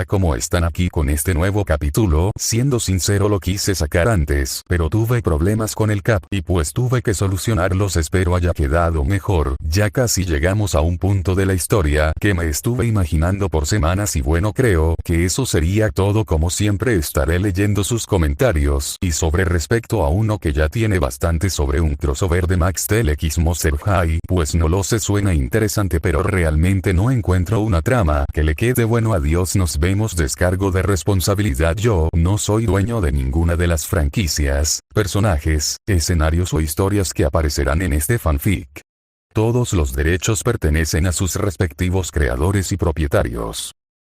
Hola, ¿cómo están? Aquí con este nuevo capítulo. Siendo sincero, lo quise sacar antes, pero tuve problemas con el cap y pues tuve que solucionarlos. Espero haya quedado mejor. Ya casi llegamos a un punto de la historia que me estuve imaginando por semanas y bueno, creo que eso sería todo. Como siempre estaré leyendo sus comentarios y sobre respecto a uno que ya tiene bastante sobre un crossover de Max Steel x Monster High, pues no lo sé, suena interesante pero realmente no encuentro una trama que le quede bueno. Adiós, nos vemos. Descargo de responsabilidad. Yo no soy dueño de ninguna de las franquicias, personajes, escenarios o historias que aparecerán en este fanfic. Todos los derechos pertenecen a sus respectivos creadores y propietarios.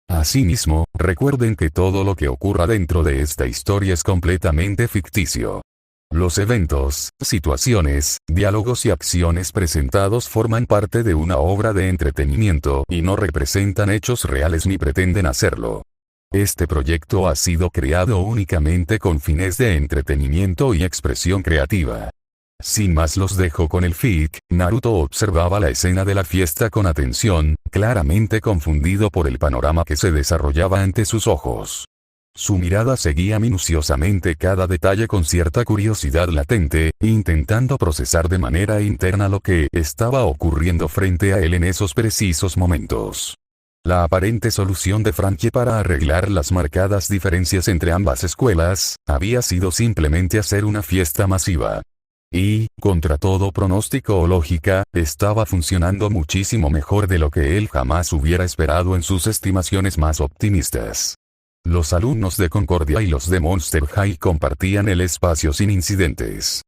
Asimismo, recuerden que todo lo que ocurra dentro de esta historia es completamente ficticio. Los eventos, situaciones, diálogos y acciones presentados forman parte de una obra de entretenimiento y no representan hechos reales ni pretenden hacerlo. Este proyecto ha sido creado únicamente con fines de entretenimiento y expresión creativa. Sin más, los dejo con el fic. Naruto observaba la escena de la fiesta con atención, claramente confundido por el panorama que se desarrollaba ante sus ojos. Su mirada seguía minuciosamente cada detalle con cierta curiosidad latente, intentando procesar de manera interna lo que estaba ocurriendo frente a él en esos precisos momentos. La aparente solución de Frankie para arreglar las marcadas diferencias entre ambas escuelas había sido simplemente hacer una fiesta masiva. Y, contra todo pronóstico o lógica, estaba funcionando muchísimo mejor de lo que él jamás hubiera esperado en sus estimaciones más optimistas. Los alumnos de Concordia y los de Monster High compartían el espacio sin incidentes.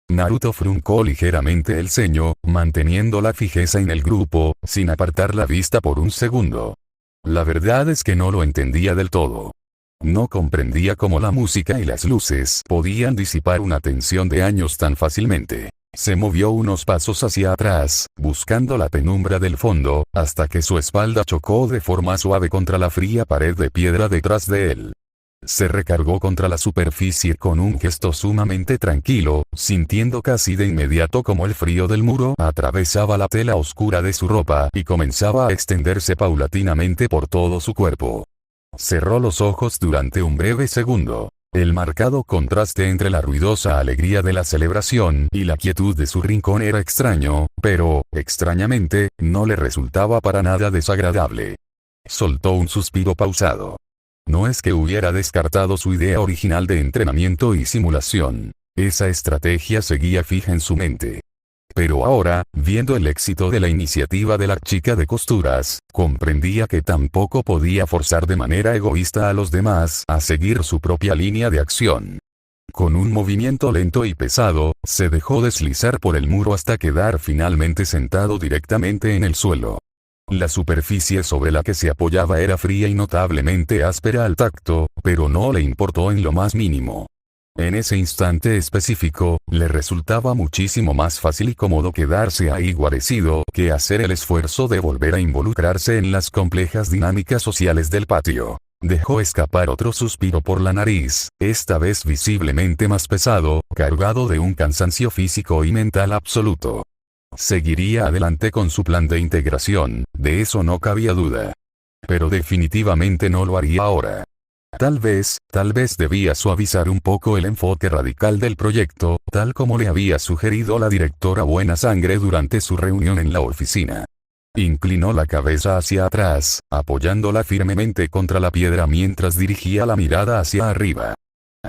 Naruto fruncó ligeramente el ceño, manteniendo la fijeza en el grupo, sin apartar la vista por un segundo. La verdad es que no lo entendía del todo. No comprendía cómo la música y las luces podían disipar una tensión de años tan fácilmente. Se movió unos pasos hacia atrás, buscando la penumbra del fondo, hasta que su espalda chocó de forma suave contra la fría pared de piedra detrás de él. Se recargó contra la superficie con un gesto sumamente tranquilo, sintiendo casi de inmediato como el frío del muro atravesaba la tela oscura de su ropa y comenzaba a extenderse paulatinamente por todo su cuerpo. Cerró los ojos durante un breve segundo. El marcado contraste entre la ruidosa alegría de la celebración y la quietud de su rincón era extraño, pero, extrañamente, no le resultaba para nada desagradable. Soltó un suspiro pausado. No es que hubiera descartado su idea original de entrenamiento y simulación. Esa estrategia seguía fija en su mente. Pero ahora, viendo el éxito de la iniciativa de la chica de costuras, comprendía que tampoco podía forzar de manera egoísta a los demás a seguir su propia línea de acción. Con un movimiento lento y pesado, se dejó deslizar por el muro hasta quedar finalmente sentado directamente en el suelo. La superficie sobre la que se apoyaba era fría y notablemente áspera al tacto, pero no le importó en lo más mínimo. En ese instante específico, le resultaba muchísimo más fácil y cómodo quedarse ahí guarecido que hacer el esfuerzo de volver a involucrarse en las complejas dinámicas sociales del patio. Dejó escapar otro suspiro por la nariz, esta vez visiblemente más pesado, cargado de un cansancio físico y mental absoluto. Seguiría adelante con su plan de integración, de eso no cabía duda. Pero definitivamente no lo haría ahora. Tal vez debía suavizar un poco el enfoque radical del proyecto, tal como le había sugerido la directora Buena Sangre durante su reunión en la oficina. Inclinó la cabeza hacia atrás, apoyándola firmemente contra la piedra mientras dirigía la mirada hacia arriba.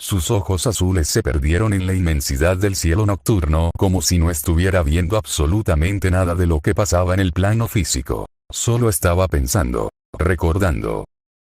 Sus ojos azules se perdieron en la inmensidad del cielo nocturno, como si no estuviera viendo absolutamente nada de lo que pasaba en el plano físico. Solo estaba pensando, recordando.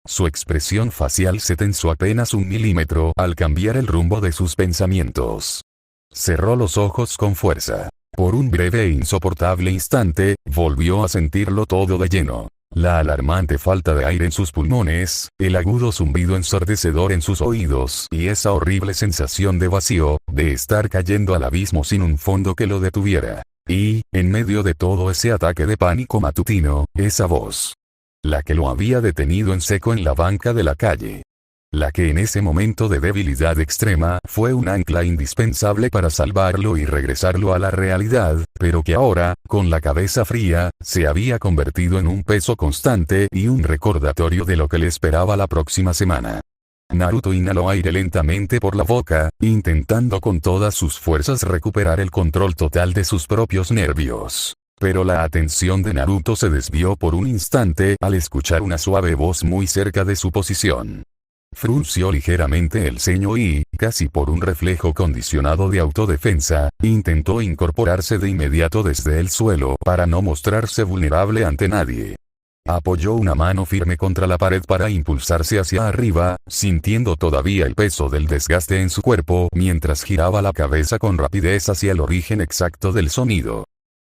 Su expresión facial se tensó apenas 1 milímetro al cambiar el rumbo de sus pensamientos. Cerró los ojos con fuerza. Por un breve e insoportable instante, volvió a sentirlo todo de lleno. La alarmante falta de aire en sus pulmones, el agudo zumbido ensordecedor en sus oídos y esa horrible sensación de vacío, de estar cayendo al abismo sin un fondo que lo detuviera. Y, en medio de todo ese ataque de pánico matutino, esa voz. La que lo había detenido en seco en la banca de la calle. La que en ese momento de debilidad extrema fue un ancla indispensable para salvarlo y regresarlo a la realidad, pero que ahora, con la cabeza fría, se había convertido en un peso constante y un recordatorio de lo que le esperaba la próxima semana. Naruto inhaló aire lentamente por la boca, intentando con todas sus fuerzas recuperar el control total de sus propios nervios. Pero la atención de Naruto se desvió por un instante al escuchar una suave voz muy cerca de su posición. Frunció ligeramente el ceño y, casi por un reflejo condicionado de autodefensa, intentó incorporarse de inmediato desde el suelo para no mostrarse vulnerable ante nadie. Apoyó una mano firme contra la pared para impulsarse hacia arriba, sintiendo todavía el peso del desgaste en su cuerpo mientras giraba la cabeza con rapidez hacia el origen exacto del sonido.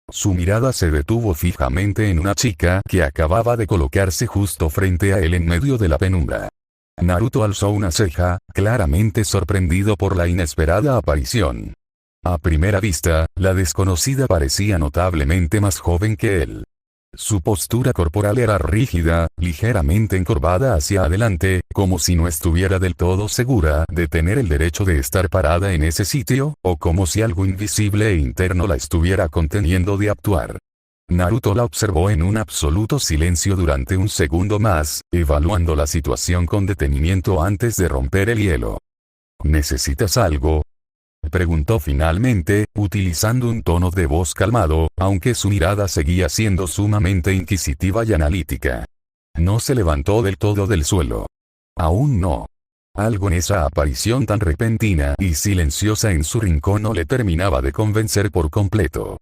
Su mirada se detuvo fijamente en una chica que acababa de colocarse justo frente a él en medio de la penumbra. Naruto alzó una ceja, claramente sorprendido por la inesperada aparición. A primera vista, la desconocida parecía notablemente más joven que él. Su postura corporal era rígida, ligeramente encorvada hacia adelante, como si no estuviera del todo segura de tener el derecho de estar parada en ese sitio, o como si algo invisible e interno la estuviera conteniendo de actuar. Naruto la observó en un absoluto silencio durante un segundo más, evaluando la situación con detenimiento antes de romper el hielo. ¿Necesitas algo?, preguntó finalmente, utilizando un tono de voz calmado, aunque su mirada seguía siendo sumamente inquisitiva y analítica. No se levantó del todo del suelo. Aún no. Algo en esa aparición tan repentina y silenciosa en su rincón no le terminaba de convencer por completo.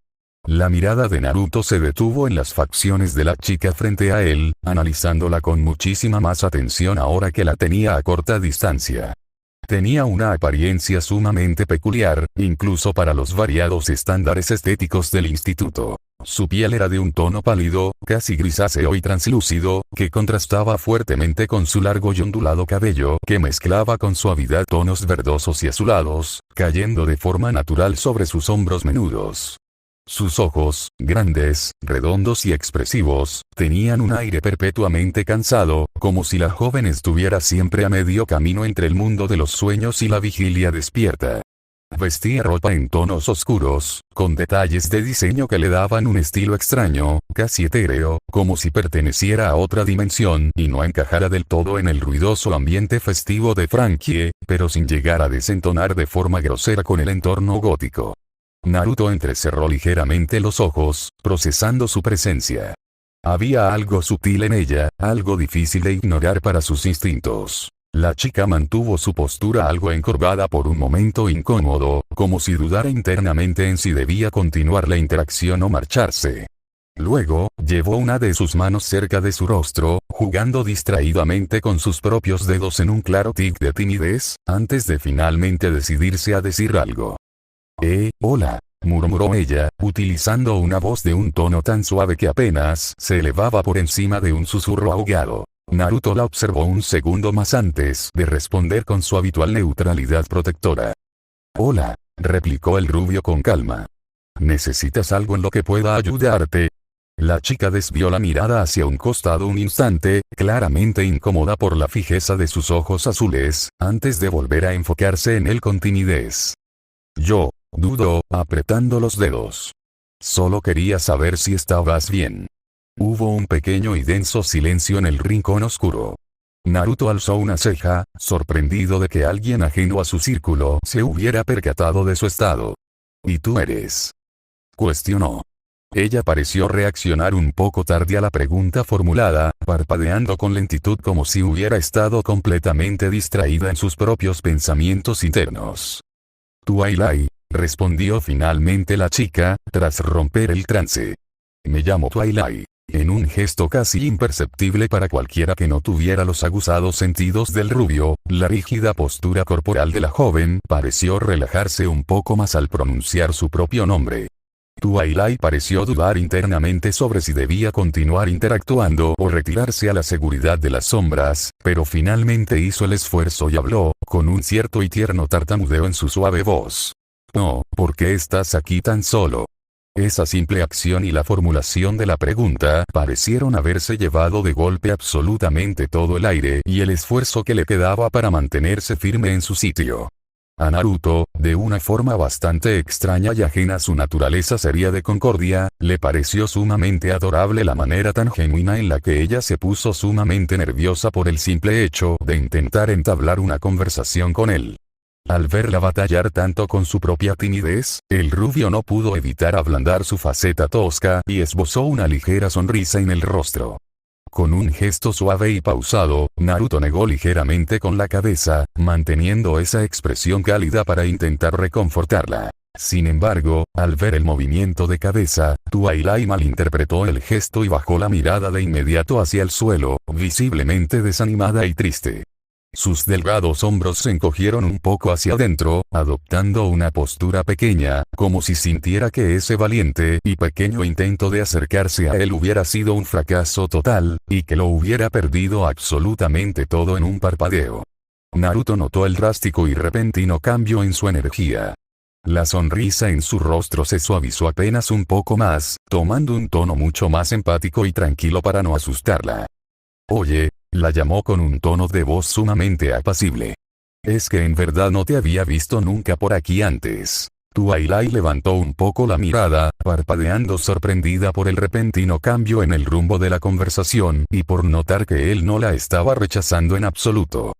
La mirada de Naruto se detuvo en las facciones de la chica frente a él, analizándola con muchísima más atención ahora que la tenía a corta distancia. Tenía una apariencia sumamente peculiar, incluso para los variados estándares estéticos del instituto. Su piel era de un tono pálido, casi grisáceo y translúcido, que contrastaba fuertemente con su largo y ondulado cabello que mezclaba con suavidad tonos verdosos y azulados, cayendo de forma natural sobre sus hombros menudos. Sus ojos, grandes, redondos y expresivos, tenían un aire perpetuamente cansado, como si la joven estuviera siempre a medio camino entre el mundo de los sueños y la vigilia despierta. Vestía ropa en tonos oscuros, con detalles de diseño que le daban un estilo extraño, casi etéreo, como si perteneciera a otra dimensión y no encajara del todo en el ruidoso ambiente festivo de Frankie, pero sin llegar a desentonar de forma grosera con el entorno gótico. Naruto entrecerró ligeramente los ojos, procesando su presencia. Había algo sutil en ella, algo difícil de ignorar para sus instintos. La chica mantuvo su postura algo encorvada por un momento incómodo, como si dudara internamente en si debía continuar la interacción o marcharse. Luego, llevó una de sus manos cerca de su rostro, jugando distraídamente con sus propios dedos en un claro tic de timidez, antes de finalmente decidirse a decir algo. Hola, murmuró ella, utilizando una voz de un tono tan suave que apenas se elevaba por encima de un susurro ahogado. Naruto la observó un segundo más antes de responder con su habitual neutralidad protectora. Hola, replicó el rubio con calma. ¿Necesitas algo en lo que pueda ayudarte? La chica desvió la mirada hacia un costado un instante, claramente incómoda por la fijeza de sus ojos azules, antes de volver a enfocarse en él con timidez. Yo, dudó, apretando los dedos. Solo quería saber si estabas bien. Hubo un pequeño y denso silencio en el rincón oscuro. Naruto alzó una ceja, sorprendido de que alguien ajeno a su círculo se hubiera percatado de su estado. ¿Y tú eres?, cuestionó. Ella pareció reaccionar un poco tarde a la pregunta formulada, parpadeando con lentitud como si hubiera estado completamente distraída en sus propios pensamientos internos. Twilight, respondió finalmente la chica, tras romper el trance. Me llamo Twilight. En un gesto casi imperceptible para cualquiera que no tuviera los aguzados sentidos del rubio, la rígida postura corporal de la joven pareció relajarse un poco más al pronunciar su propio nombre. Twilight pareció dudar internamente sobre si debía continuar interactuando o retirarse a la seguridad de las sombras, pero finalmente hizo el esfuerzo y habló, con un cierto y tierno tartamudeo en su suave voz. Oh, ¿por qué estás aquí tan solo? Esa simple acción y la formulación de la pregunta parecieron haberse llevado de golpe absolutamente todo el aire y el esfuerzo que le quedaba para mantenerse firme en su sitio. A Naruto, de una forma bastante extraña y ajena a su naturaleza seria de concordia, le pareció sumamente adorable la manera tan genuina en la que ella se puso sumamente nerviosa por el simple hecho de intentar entablar una conversación con él. Al verla batallar tanto con su propia timidez, el rubio no pudo evitar ablandar su faceta tosca y esbozó una ligera sonrisa en el rostro. Con un gesto suave y pausado, Naruto negó ligeramente con la cabeza, manteniendo esa expresión cálida para intentar reconfortarla. Sin embargo, al ver el movimiento de cabeza, Twilight malinterpretó el gesto y bajó la mirada de inmediato hacia el suelo, visiblemente desanimada y triste. Sus delgados hombros se encogieron un poco hacia adentro, adoptando una postura pequeña, como si sintiera que ese valiente y pequeño intento de acercarse a él hubiera sido un fracaso total, y que lo hubiera perdido absolutamente todo en un parpadeo. Naruto notó el drástico y repentino cambio en su energía. La sonrisa en su rostro se suavizó apenas un poco más, tomando un tono mucho más empático y tranquilo para no asustarla. «Oye», la llamó con un tono de voz sumamente apacible. «Es que en verdad no te había visto nunca por aquí antes». Twilight levantó un poco la mirada, parpadeando sorprendida por el repentino cambio en el rumbo de la conversación y por notar que él no la estaba rechazando en absoluto.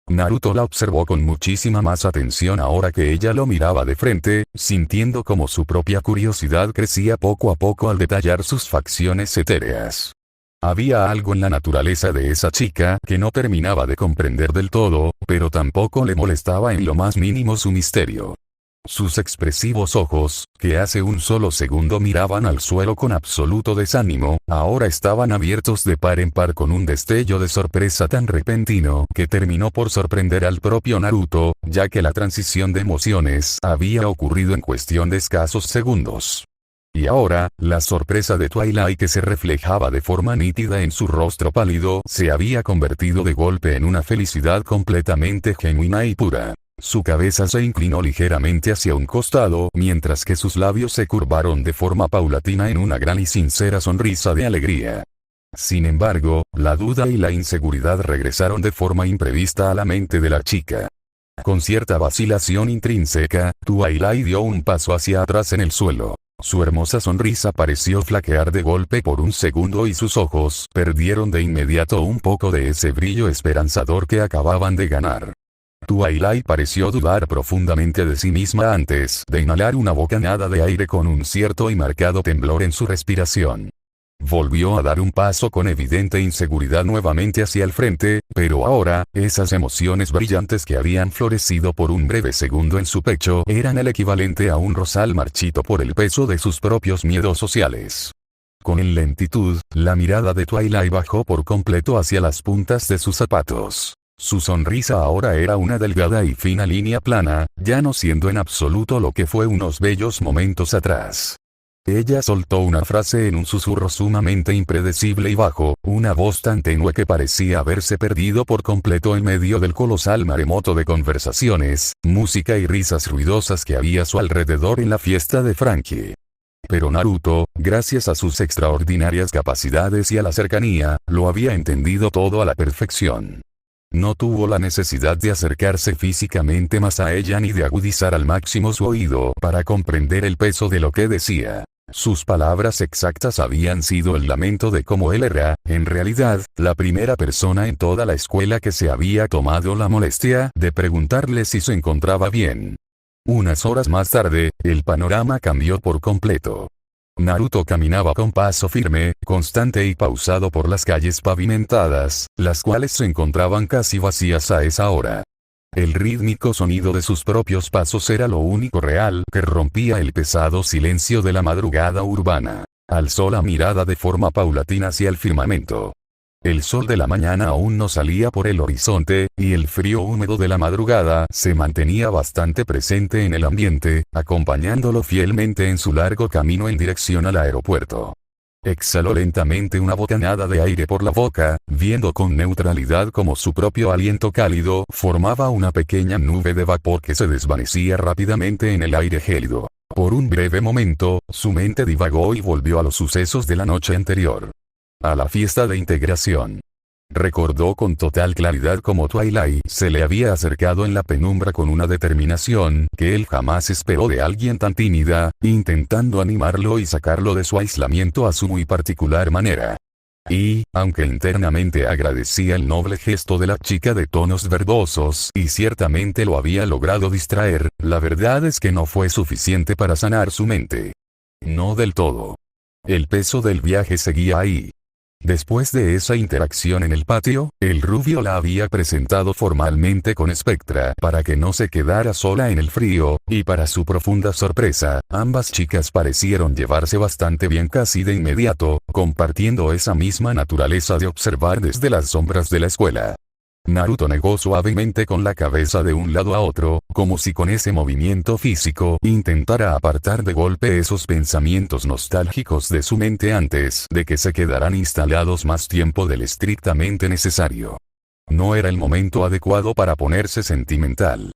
Naruto la observó con muchísima más atención ahora que ella lo miraba de frente, sintiendo como su propia curiosidad crecía poco a poco al detallar sus facciones etéreas. Había algo en la naturaleza de esa chica que no terminaba de comprender del todo, pero tampoco le molestaba en lo más mínimo su misterio. Sus expresivos ojos, que hace un solo segundo miraban al suelo con absoluto desánimo, ahora estaban abiertos de par en par con un destello de sorpresa tan repentino que terminó por sorprender al propio Naruto, ya que la transición de emociones había ocurrido en cuestión de escasos segundos. Y ahora, la sorpresa de Twilight que se reflejaba de forma nítida en su rostro pálido se había convertido de golpe en una felicidad completamente genuina y pura. Su cabeza se inclinó ligeramente hacia un costado mientras que sus labios se curvaron de forma paulatina en una gran y sincera sonrisa de alegría. Sin embargo, la duda y la inseguridad regresaron de forma imprevista a la mente de la chica. Con cierta vacilación intrínseca, Twilight dio un paso hacia atrás en el suelo. Su hermosa sonrisa pareció flaquear de golpe por un segundo y sus ojos perdieron de inmediato un poco de ese brillo esperanzador que acababan de ganar. Twilight pareció dudar profundamente de sí misma antes de inhalar una bocanada de aire con un cierto y marcado temblor en su respiración. Volvió a dar un paso con evidente inseguridad nuevamente hacia el frente, pero ahora, esas emociones brillantes que habían florecido por un breve segundo en su pecho eran el equivalente a un rosal marchito por el peso de sus propios miedos sociales. Con lentitud, la mirada de Twilight bajó por completo hacia las puntas de sus zapatos. Su sonrisa ahora era una delgada y fina línea plana, ya no siendo en absoluto lo que fue unos bellos momentos atrás. Ella soltó una frase en un susurro sumamente impredecible y bajo, una voz tan tenue que parecía haberse perdido por completo en medio del colosal maremoto de conversaciones, música y risas ruidosas que había a su alrededor en la fiesta de Frankie. Pero Naruto, gracias a sus extraordinarias capacidades y a la cercanía, lo había entendido todo a la perfección. No tuvo la necesidad de acercarse físicamente más a ella ni de agudizar al máximo su oído para comprender el peso de lo que decía. Sus palabras exactas habían sido el lamento de cómo él era, en realidad, la primera persona en toda la escuela que se había tomado la molestia de preguntarle si se encontraba bien. Unas horas más tarde, el panorama cambió por completo. Naruto caminaba con paso firme, constante y pausado por las calles pavimentadas, las cuales se encontraban casi vacías a esa hora. El rítmico sonido de sus propios pasos era lo único real que rompía el pesado silencio de la madrugada urbana. Alzó la mirada de forma paulatina hacia el firmamento. El sol de la mañana aún no salía por el horizonte, y el frío húmedo de la madrugada se mantenía bastante presente en el ambiente, acompañándolo fielmente en su largo camino en dirección al aeropuerto. Exhaló lentamente una bocanada de aire por la boca, viendo con neutralidad como su propio aliento cálido formaba una pequeña nube de vapor que se desvanecía rápidamente en el aire gélido. Por un breve momento, su mente divagó y volvió a los sucesos de la noche anterior. A la fiesta de integración. Recordó con total claridad cómo Twilight se le había acercado en la penumbra con una determinación que él jamás esperó de alguien tan tímida, intentando animarlo y sacarlo de su aislamiento a su muy particular manera. Y, aunque internamente agradecía el noble gesto de la chica de tonos verdosos y ciertamente lo había logrado distraer, la verdad es que no fue suficiente para sanar su mente. No del todo. El peso del viaje seguía ahí. Después de esa interacción en el patio, el rubio la había presentado formalmente con Spectra para que no se quedara sola en el frío, y para su profunda sorpresa, ambas chicas parecieron llevarse bastante bien casi de inmediato, compartiendo esa misma naturaleza de observar desde las sombras de la escuela. Naruto negó suavemente con la cabeza de un lado a otro, como si con ese movimiento físico intentara apartar de golpe esos pensamientos nostálgicos de su mente antes de que se quedaran instalados más tiempo del estrictamente necesario. No era el momento adecuado para ponerse sentimental.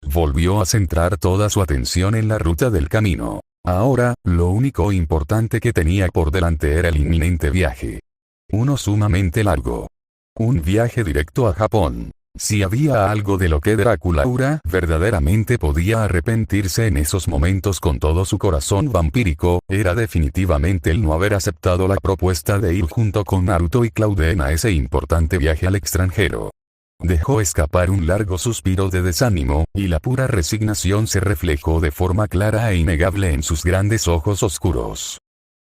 Volvió a centrar toda su atención en la ruta del camino. Ahora, lo único importante que tenía por delante era el inminente viaje. Uno sumamente largo. Un viaje directo a Japón. Si había algo de lo que Draculaura verdaderamente podía arrepentirse en esos momentos con todo su corazón vampírico, era definitivamente el no haber aceptado la propuesta de ir junto con Naruto y Claudine a ese importante viaje al extranjero. Dejó escapar un largo suspiro de desánimo, y la pura resignación se reflejó de forma clara e innegable en sus grandes ojos oscuros.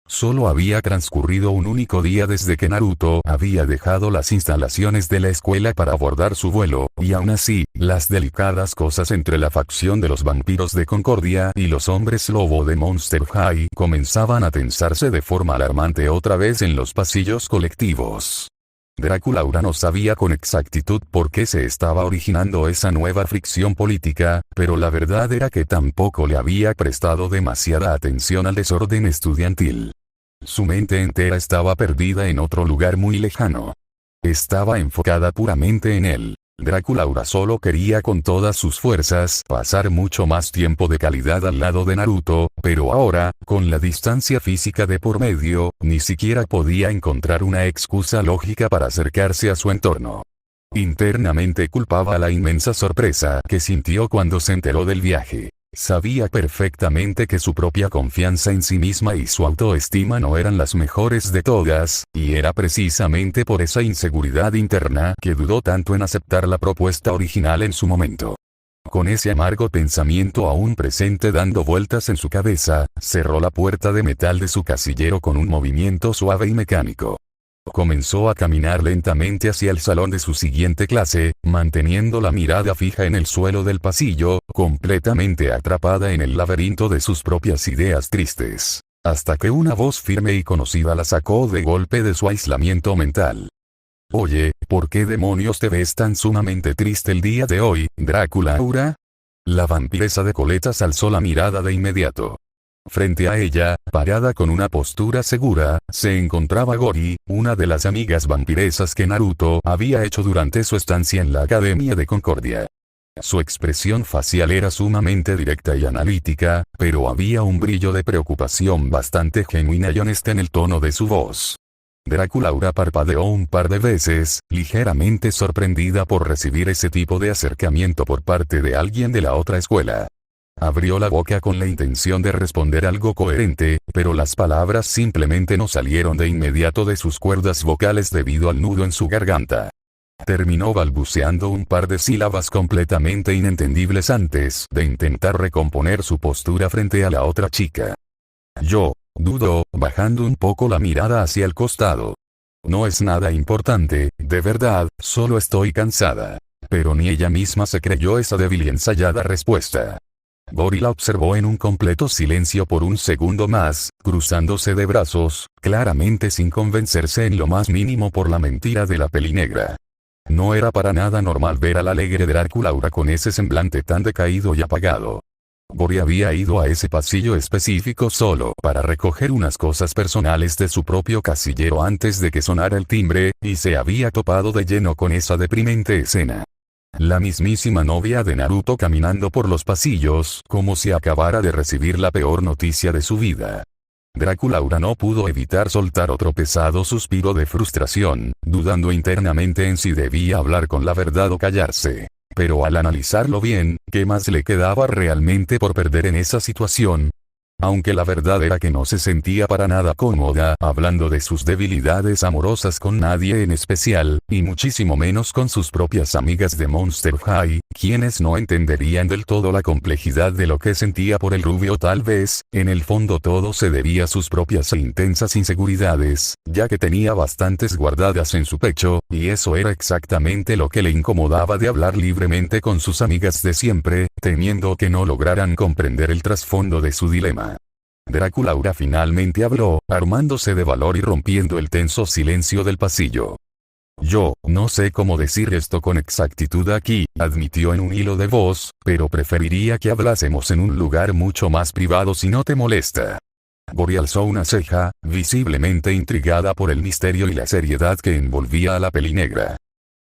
Solo había transcurrido un único día desde que Naruto había dejado las instalaciones de la escuela para abordar su vuelo, y aún así, las delicadas cosas entre la facción de los vampiros de Concordia y los hombres lobo de Monster High comenzaban a tensarse de forma alarmante otra vez en los pasillos colectivos. Draculaura no sabía con exactitud por qué se estaba originando esa nueva fricción política, pero la verdad era que tampoco le había prestado demasiada atención al desorden estudiantil. Su mente entera estaba perdida en otro lugar muy lejano. Estaba enfocada puramente en él. Draculaura solo quería con todas sus fuerzas pasar mucho más tiempo de calidad al lado de Naruto, pero ahora, con la distancia física de por medio, ni siquiera podía encontrar una excusa lógica para acercarse a su entorno. Internamente culpaba la inmensa sorpresa que sintió cuando se enteró del viaje. Sabía perfectamente que su propia confianza en sí misma y su autoestima no eran las mejores de todas, y era precisamente por esa inseguridad interna que dudó tanto en aceptar la propuesta original en su momento. Con ese amargo pensamiento aún presente dando vueltas en su cabeza, cerró la puerta de metal de su casillero con un movimiento suave y mecánico. Comenzó a caminar lentamente hacia el salón de su siguiente clase, manteniendo la mirada fija en el suelo del pasillo, completamente atrapada en el laberinto de sus propias ideas tristes, hasta que una voz firme y conocida la sacó de golpe de su aislamiento mental. «Oye, ¿por qué demonios te ves tan sumamente triste el día de hoy, Draculaura?» La vampiresa de coletas alzó la mirada de inmediato. Frente a ella, parada con una postura segura, se encontraba Gori, una de las amigas vampiresas que Naruto había hecho durante su estancia en la Academia de Concordia. Su expresión facial era sumamente directa y analítica, pero había un brillo de preocupación bastante genuina y honesta en el tono de su voz. Draculaura parpadeó un par de veces, ligeramente sorprendida por recibir ese tipo de acercamiento por parte de alguien de la otra escuela. Abrió la boca con la intención de responder algo coherente, pero las palabras simplemente no salieron de inmediato de sus cuerdas vocales debido al nudo en su garganta. Terminó balbuceando un par de sílabas completamente inentendibles antes de intentar recomponer su postura frente a la otra chica. Yo, dudó, bajando un poco la mirada hacia el costado. No es nada importante, de verdad, solo estoy cansada. Pero ni ella misma se creyó esa débil y ensayada respuesta. Gori la observó en un completo silencio por un segundo más, cruzándose de brazos, claramente sin convencerse en lo más mínimo por la mentira de la pelinegra. No era para nada normal ver al alegre Draculaura con ese semblante tan decaído y apagado. Gori había ido a ese pasillo específico solo para recoger unas cosas personales de su propio casillero antes de que sonara el timbre, y se había topado de lleno con esa deprimente escena. La mismísima novia de Naruto caminando por los pasillos como si acabara de recibir la peor noticia de su vida. Draculaura no pudo evitar soltar otro pesado suspiro de frustración, dudando internamente en si debía hablar con la verdad o callarse. Pero al analizarlo bien, ¿qué más le quedaba realmente por perder en esa situación? Aunque la verdad era que no se sentía para nada cómoda hablando de sus debilidades amorosas con nadie en especial, y muchísimo menos con sus propias amigas de Monster High, quienes no entenderían del todo la complejidad de lo que sentía por el rubio. Tal vez, en el fondo todo se debía a sus propias e intensas inseguridades, ya que tenía bastantes guardadas en su pecho, y eso era exactamente lo que le incomodaba de hablar libremente con sus amigas de siempre, temiendo que no lograran comprender el trasfondo de su dilema. Draculaura finalmente habló, armándose de valor y rompiendo el tenso silencio del pasillo. Yo, no sé cómo decir esto con exactitud aquí, admitió en un hilo de voz, pero preferiría que hablásemos en un lugar mucho más privado si no te molesta. Gori alzó una ceja, visiblemente intrigada por el misterio y la seriedad que envolvía a la pelinegra.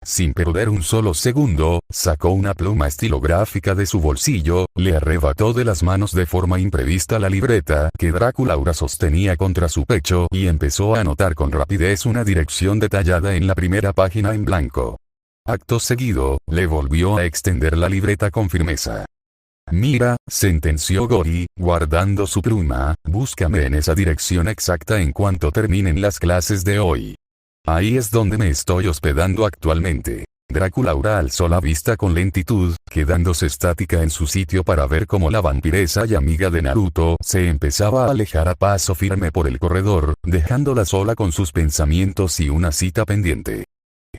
Sin perder un solo segundo, sacó una pluma estilográfica de su bolsillo, le arrebató de las manos de forma imprevista la libreta que Draculaura sostenía contra su pecho y empezó a anotar con rapidez una dirección detallada en la primera página en blanco. Acto seguido, le volvió a extender la libreta con firmeza. Mira, sentenció Gori, guardando su pluma, búscame en esa dirección exacta en cuanto terminen las clases de hoy. Ahí es donde me estoy hospedando actualmente. Draculaura alzó la vista con lentitud, quedándose estática en su sitio para ver cómo la vampiresa y amiga de Naruto se empezaba a alejar a paso firme por el corredor, dejándola sola con sus pensamientos y una cita pendiente.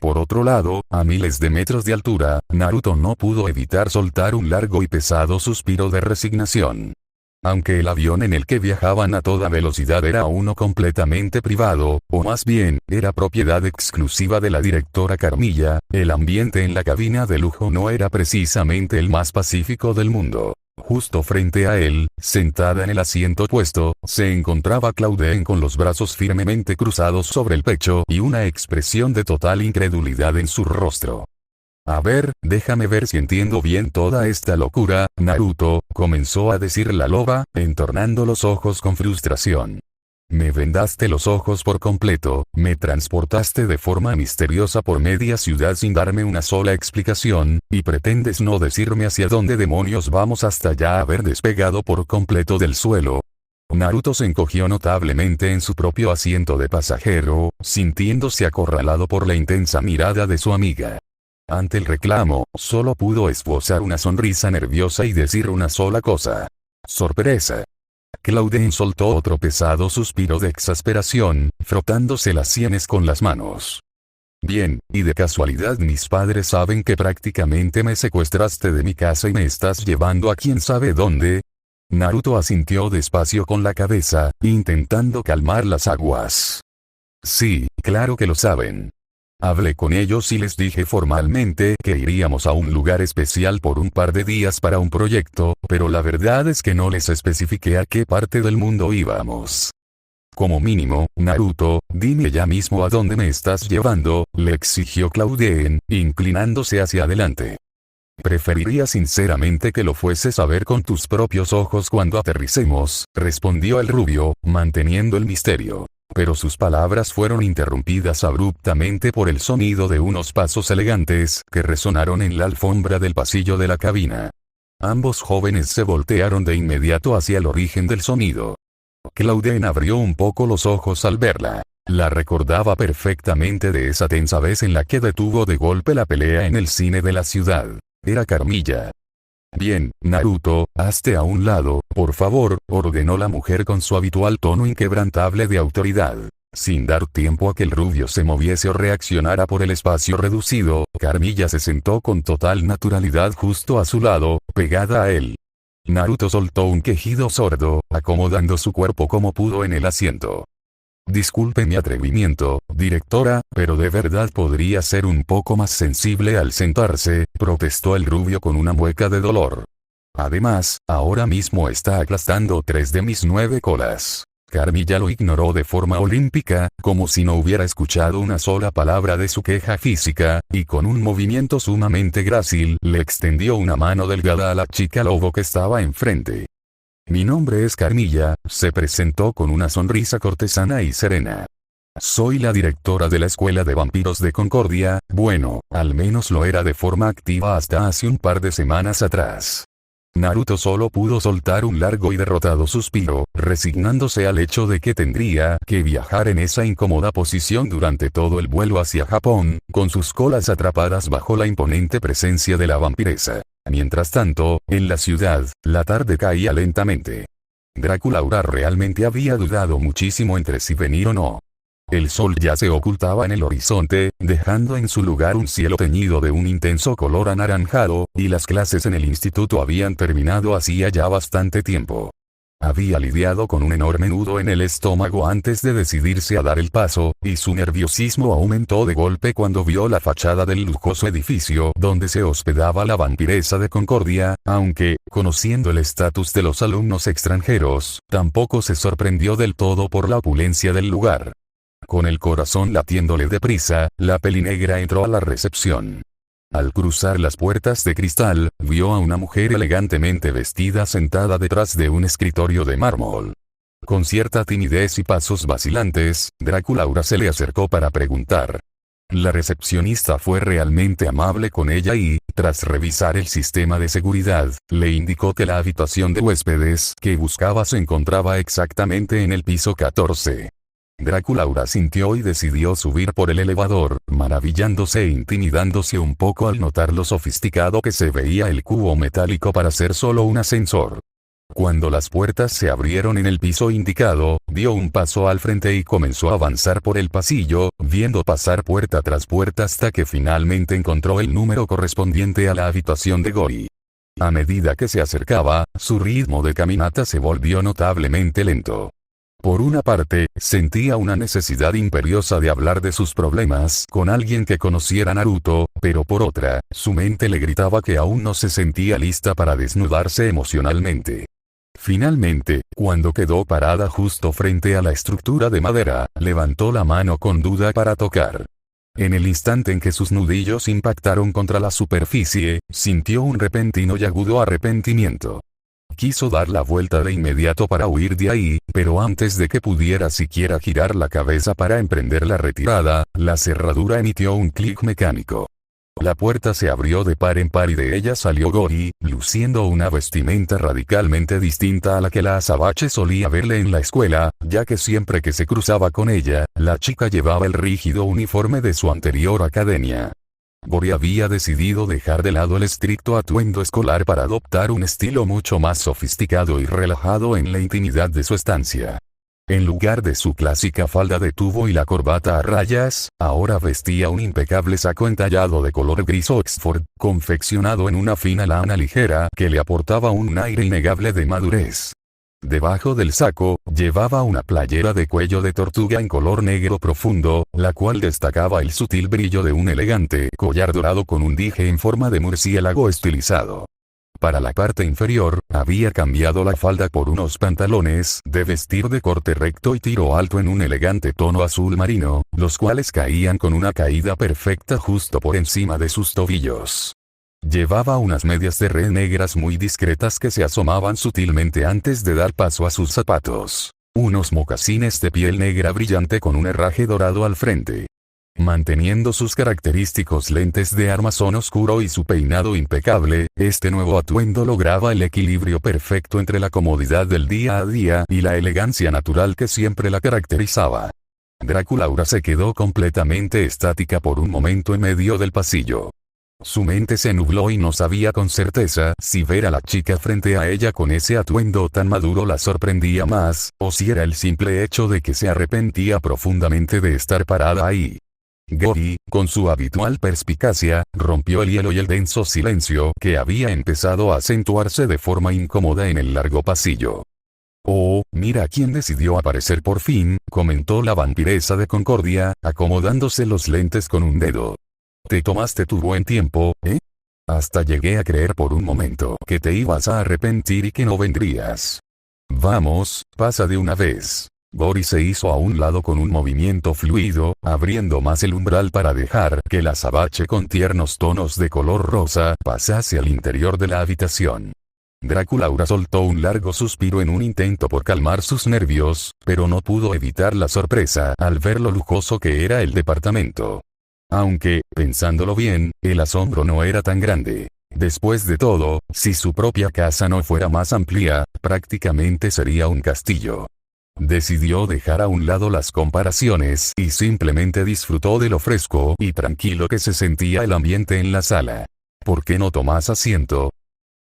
Por otro lado, a miles de metros de altura, Naruto no pudo evitar soltar un largo y pesado suspiro de resignación. Aunque el avión en el que viajaban a toda velocidad era uno completamente privado, o más bien, era propiedad exclusiva de la directora Carmilla, el ambiente en la cabina de lujo no era precisamente el más pacífico del mundo. Justo frente a él, sentada en el asiento opuesto, se encontraba Claudine con los brazos firmemente cruzados sobre el pecho y una expresión de total incredulidad en su rostro. A ver, déjame ver si entiendo bien toda esta locura, Naruto, comenzó a decir la loba, entornando los ojos con frustración. Me vendaste los ojos por completo, me transportaste de forma misteriosa por media ciudad sin darme una sola explicación, y pretendes no decirme hacia dónde demonios vamos hasta ya haber despegado por completo del suelo. Naruto se encogió notablemente en su propio asiento de pasajero, sintiéndose acorralado por la intensa mirada de su amiga. Ante el reclamo, solo pudo esbozar una sonrisa nerviosa y decir una sola cosa. Sorpresa. Claudine soltó otro pesado suspiro de exasperación, frotándose las sienes con las manos. Bien, y de casualidad mis padres saben que prácticamente me secuestraste de mi casa y me estás llevando a quién sabe dónde. Naruto asintió despacio con la cabeza, intentando calmar las aguas. Sí, claro que lo saben. Hablé con ellos y les dije formalmente que iríamos a un lugar especial por un par de días para un proyecto, pero la verdad es que no les especifiqué a qué parte del mundo íbamos. Como mínimo, Naruto, dime ya mismo a dónde me estás llevando, le exigió Claudine, inclinándose hacia adelante. Preferiría sinceramente que lo fueses a ver con tus propios ojos cuando aterricemos, respondió el rubio, manteniendo el misterio. Pero sus palabras fueron interrumpidas abruptamente por el sonido de unos pasos elegantes que resonaron en la alfombra del pasillo de la cabina. Ambos jóvenes se voltearon de inmediato hacia el origen del sonido. Claudine abrió un poco los ojos al verla. La recordaba perfectamente de esa tensa vez en la que detuvo de golpe la pelea en el cine de la ciudad. Era Carmilla. Bien, Naruto, hazte a un lado, por favor, ordenó la mujer con su habitual tono inquebrantable de autoridad. Sin dar tiempo a que el rubio se moviese o reaccionara por el espacio reducido, Carmilla se sentó con total naturalidad justo a su lado, pegada a él. Naruto soltó un quejido sordo, acomodando su cuerpo como pudo en el asiento. Disculpe mi atrevimiento, directora, pero de verdad podría ser un poco más sensible al sentarse, protestó el rubio con una mueca de dolor. Además, ahora mismo está aplastando 3 de mis 9 colas. Carmilla lo ignoró de forma olímpica, como si no hubiera escuchado una sola palabra de su queja física, y con un movimiento sumamente grácil le extendió una mano delgada a la chica lobo que estaba enfrente. Mi nombre es Carmilla, se presentó con una sonrisa cortesana y serena. Soy la directora de la Escuela de Vampiros de Concordia, bueno, al menos lo era de forma activa hasta hace un par de semanas atrás. Naruto solo pudo soltar un largo y derrotado suspiro, resignándose al hecho de que tendría que viajar en esa incómoda posición durante todo el vuelo hacia Japón, con sus colas atrapadas bajo la imponente presencia de la vampiresa. Mientras tanto, en la ciudad, la tarde caía lentamente. Draculaura realmente había dudado muchísimo entre si venir o no. El sol ya se ocultaba en el horizonte, dejando en su lugar un cielo teñido de un intenso color anaranjado, y las clases en el instituto habían terminado hacía ya bastante tiempo. Había lidiado con un enorme nudo en el estómago antes de decidirse a dar el paso, y su nerviosismo aumentó de golpe cuando vio la fachada del lujoso edificio donde se hospedaba la vampiresa de Concordia, aunque, conociendo el estatus de los alumnos extranjeros, tampoco se sorprendió del todo por la opulencia del lugar. Con el corazón latiéndole deprisa, la pelinegra entró a la recepción. Al cruzar las puertas de cristal, vio a una mujer elegantemente vestida sentada detrás de un escritorio de mármol. Con cierta timidez y pasos vacilantes, Draculaura se le acercó para preguntar. La recepcionista fue realmente amable con ella y, tras revisar el sistema de seguridad, le indicó que la habitación de huéspedes que buscaba se encontraba exactamente en el piso 14. Draculaura sintió y decidió subir por el elevador, maravillándose e intimidándose un poco al notar lo sofisticado que se veía el cubo metálico para ser solo un ascensor. Cuando las puertas se abrieron en el piso indicado, dio un paso al frente y comenzó a avanzar por el pasillo, viendo pasar puerta tras puerta hasta que finalmente encontró el número correspondiente a la habitación de Gori. A medida que se acercaba, su ritmo de caminata se volvió notablemente lento. Por una parte, sentía una necesidad imperiosa de hablar de sus problemas con alguien que conociera a Naruto, pero por otra, su mente le gritaba que aún no se sentía lista para desnudarse emocionalmente. Finalmente, cuando quedó parada justo frente a la estructura de madera, levantó la mano con duda para tocar. En el instante en que sus nudillos impactaron contra la superficie, sintió un repentino y agudo arrepentimiento. Quiso dar la vuelta de inmediato para huir de ahí, pero antes de que pudiera siquiera girar la cabeza para emprender la retirada, la cerradura emitió un clic mecánico. La puerta se abrió de par en par y de ella salió Gori, luciendo una vestimenta radicalmente distinta a la que la azabache solía verle en la escuela, ya que siempre que se cruzaba con ella, la chica llevaba el rígido uniforme de su anterior academia. Gori había decidido dejar de lado el estricto atuendo escolar para adoptar un estilo mucho más sofisticado y relajado en la intimidad de su estancia. En lugar de su clásica falda de tubo y la corbata a rayas, ahora vestía un impecable saco entallado de color gris Oxford, confeccionado en una fina lana ligera que le aportaba un aire innegable de madurez. Debajo del saco, llevaba una playera de cuello de tortuga en color negro profundo, la cual destacaba el sutil brillo de un elegante collar dorado con un dije en forma de murciélago estilizado. Para la parte inferior, había cambiado la falda por unos pantalones de vestir de corte recto y tiro alto en un elegante tono azul marino, los cuales caían con una caída perfecta justo por encima de sus tobillos. Llevaba unas medias de red negras muy discretas que se asomaban sutilmente antes de dar paso a sus zapatos. Unos mocasines de piel negra brillante con un herraje dorado al frente. Manteniendo sus característicos lentes de armazón oscuro y su peinado impecable, este nuevo atuendo lograba el equilibrio perfecto entre la comodidad del día a día y la elegancia natural que siempre la caracterizaba. Draculaura se quedó completamente estática por un momento en medio del pasillo. Su mente se nubló y no sabía con certeza si ver a la chica frente a ella con ese atuendo tan maduro la sorprendía más, o si era el simple hecho de que se arrepentía profundamente de estar parada ahí. Gori, con su habitual perspicacia, rompió el hielo y el denso silencio que había empezado a acentuarse de forma incómoda en el largo pasillo. «Oh, mira quién decidió aparecer por fin», comentó la vampiresa de Concordia, acomodándose los lentes con un dedo. «Te tomaste tu buen tiempo, ¿eh? Hasta llegué a creer por un momento que te ibas a arrepentir y que no vendrías. Vamos, pasa de una vez». Gori se hizo a un lado con un movimiento fluido, abriendo más el umbral para dejar que la azabache con tiernos tonos de color rosa pasase al interior de la habitación. Draculaura soltó un largo suspiro en un intento por calmar sus nervios, pero no pudo evitar la sorpresa al ver lo lujoso que era el departamento. Aunque, pensándolo bien, el asombro no era tan grande. Después de todo, si su propia casa no fuera más amplia, prácticamente sería un castillo. Decidió dejar a un lado las comparaciones y simplemente disfrutó de lo fresco y tranquilo que se sentía el ambiente en la sala. ¿Por qué no tomas asiento?,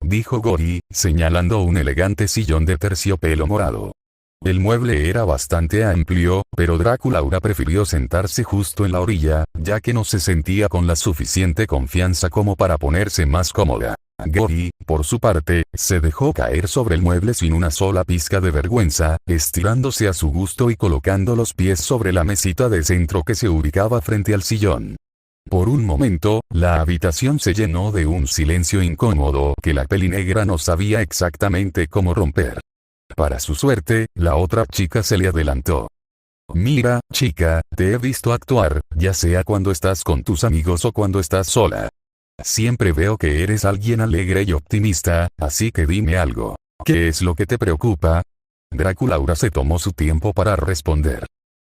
dijo Gori, señalando un elegante sillón de terciopelo morado. El mueble era bastante amplio, pero Draculaura prefirió sentarse justo en la orilla, ya que no se sentía con la suficiente confianza como para ponerse más cómoda. Gori, por su parte, se dejó caer sobre el mueble sin una sola pizca de vergüenza, estirándose a su gusto y colocando los pies sobre la mesita de centro que se ubicaba frente al sillón. Por un momento, la habitación se llenó de un silencio incómodo que la pelinegra no sabía exactamente cómo romper. Para su suerte, la otra chica se le adelantó. Mira, chica, te he visto actuar, ya sea cuando estás con tus amigos o cuando estás sola. Siempre veo que eres alguien alegre y optimista, así que dime algo. ¿Qué es lo que te preocupa? Draculaura se tomó su tiempo para responder.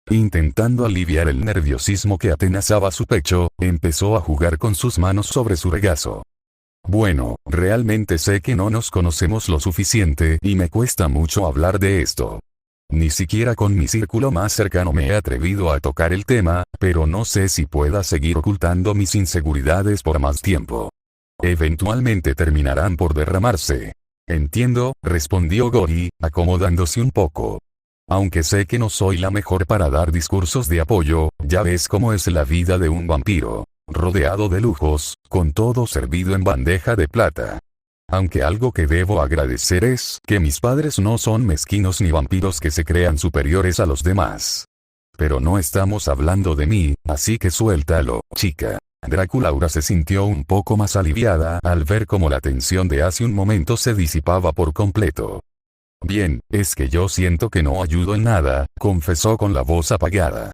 Intentando aliviar el nerviosismo que atenazaba su pecho, empezó a jugar con sus manos sobre su regazo. Bueno, realmente sé que no nos conocemos lo suficiente y me cuesta mucho hablar de esto. Ni siquiera con mi círculo más cercano me he atrevido a tocar el tema, pero no sé si pueda seguir ocultando mis inseguridades por más tiempo. Eventualmente terminarán por derramarse. Entiendo, respondió Gori, acomodándose un poco. Aunque sé que no soy la mejor para dar discursos de apoyo, ya ves cómo es la vida de un vampiro. Rodeado de lujos, con todo servido en bandeja de plata. Aunque algo que debo agradecer es que mis padres no son mezquinos ni vampiros que se crean superiores a los demás. Pero no estamos hablando de mí, así que suéltalo, chica. Draculaura se sintió un poco más aliviada al ver cómo la tensión de hace un momento se disipaba por completo. Bien, es que yo siento que no ayudo en nada, confesó con la voz apagada.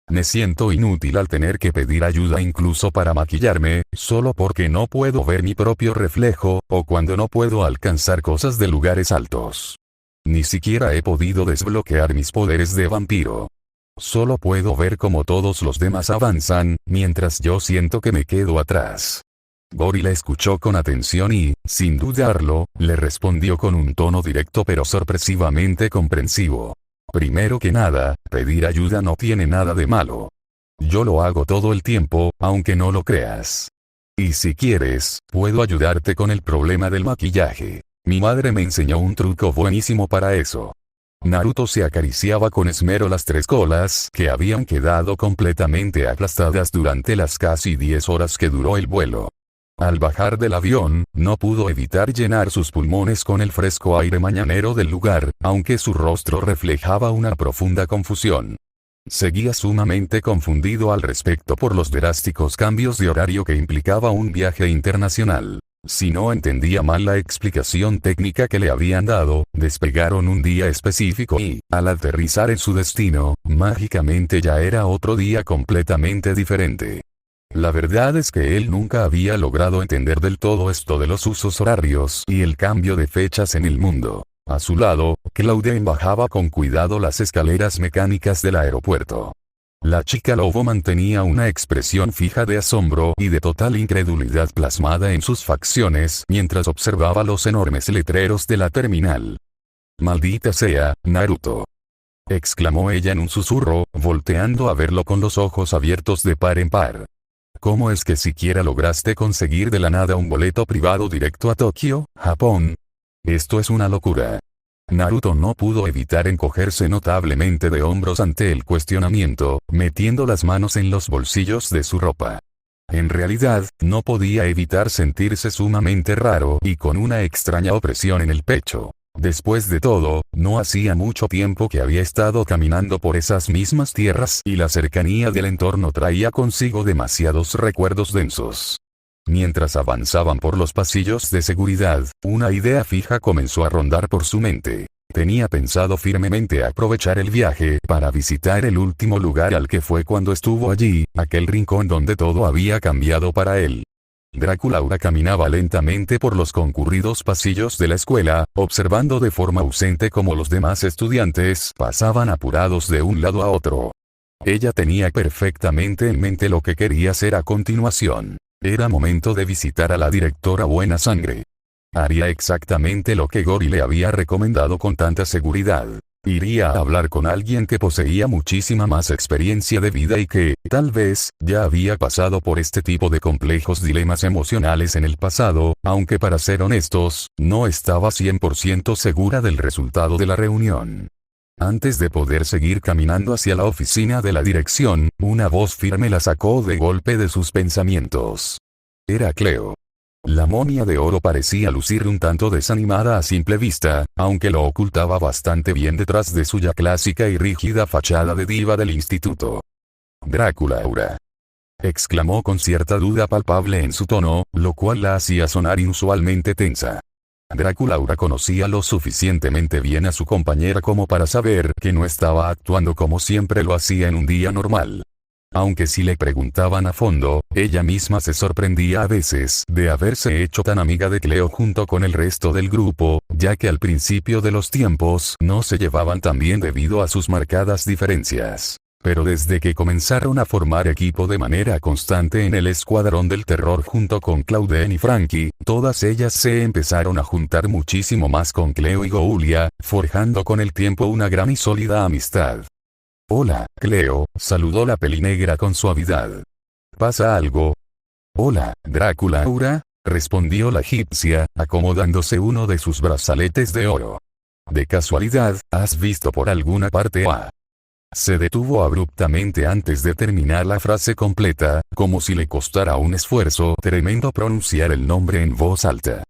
Me siento inútil al tener que pedir ayuda incluso para maquillarme, solo porque no puedo ver mi propio reflejo, o cuando no puedo alcanzar cosas de lugares altos. Ni siquiera he podido desbloquear mis poderes de vampiro. Solo puedo ver cómo todos los demás avanzan, mientras yo siento que me quedo atrás. Gori la escuchó con atención y, sin dudarlo, le respondió con un tono directo pero sorpresivamente comprensivo. Primero que nada, pedir ayuda no tiene nada de malo. Yo lo hago todo el tiempo, aunque no lo creas. Y si quieres, puedo ayudarte con el problema del maquillaje. Mi madre me enseñó un truco buenísimo para eso. Naruto se acariciaba con esmero las 3 colas que habían quedado completamente aplastadas durante las casi 10 horas que duró el vuelo. Al bajar del avión, no pudo evitar llenar sus pulmones con el fresco aire mañanero del lugar, aunque su rostro reflejaba una profunda confusión. Seguía sumamente confundido al respecto por los drásticos cambios de horario que implicaba un viaje internacional. Si no entendía mal la explicación técnica que le habían dado, despegaron un día específico y, al aterrizar en su destino, mágicamente ya era otro día completamente diferente. La verdad es que él nunca había logrado entender del todo esto de los usos horarios y el cambio de fechas en el mundo. A su lado, Claudine bajaba con cuidado las escaleras mecánicas del aeropuerto. La chica lobo mantenía una expresión fija de asombro y de total incredulidad plasmada en sus facciones mientras observaba los enormes letreros de la terminal. «Maldita sea, Naruto», exclamó ella en un susurro, volteando a verlo con los ojos abiertos de par en par. ¿Cómo es que siquiera lograste conseguir de la nada un boleto privado directo a Tokio, Japón? Esto es una locura. Naruto no pudo evitar encogerse notablemente de hombros ante el cuestionamiento, metiendo las manos en los bolsillos de su ropa. En realidad, no podía evitar sentirse sumamente raro y con una extraña opresión en el pecho. Después de todo, no hacía mucho tiempo que había estado caminando por esas mismas tierras y la cercanía del entorno traía consigo demasiados recuerdos densos. Mientras avanzaban por los pasillos de seguridad, una idea fija comenzó a rondar por su mente. Tenía pensado firmemente aprovechar el viaje para visitar el último lugar al que fue cuando estuvo allí, aquel rincón donde todo había cambiado para él. Draculaura caminaba lentamente por los concurridos pasillos de la escuela, observando de forma ausente cómo los demás estudiantes pasaban apurados de un lado a otro. Ella tenía perfectamente en mente lo que quería hacer a continuación. Era momento de visitar a la directora Buena Sangre. Haría exactamente lo que Gori le había recomendado con tanta seguridad. Iría a hablar con alguien que poseía muchísima más experiencia de vida y que, tal vez, ya había pasado por este tipo de complejos dilemas emocionales en el pasado, aunque para ser honestos, no estaba 100% segura del resultado de la reunión. Antes de poder seguir caminando hacia la oficina de la dirección, una voz firme la sacó de golpe de sus pensamientos. Era Cleo. La momia de oro parecía lucir un tanto desanimada a simple vista, aunque lo ocultaba bastante bien detrás de su ya clásica y rígida fachada de diva del instituto. «Draculaura», exclamó con cierta duda palpable en su tono, lo cual la hacía sonar inusualmente tensa. Draculaura conocía lo suficientemente bien a su compañera como para saber que no estaba actuando como siempre lo hacía en un día normal. Aunque si le preguntaban a fondo, ella misma se sorprendía a veces de haberse hecho tan amiga de Cleo junto con el resto del grupo, ya que al principio de los tiempos no se llevaban tan bien debido a sus marcadas diferencias. Pero desde que comenzaron a formar equipo de manera constante en el Escuadrón del Terror junto con Claudine y Frankie, todas ellas se empezaron a juntar muchísimo más con Cleo y Goulia, forjando con el tiempo una gran y sólida amistad. «Hola, Cleo», saludó la pelinegra con suavidad. «¿Pasa algo?» «Hola, Draculaura», respondió la egipcia, acomodándose uno de sus brazaletes de oro. «¿De casualidad, has visto por alguna parte a...?» Se detuvo abruptamente antes de terminar la frase completa, como si le costara un esfuerzo tremendo pronunciar el nombre en voz alta.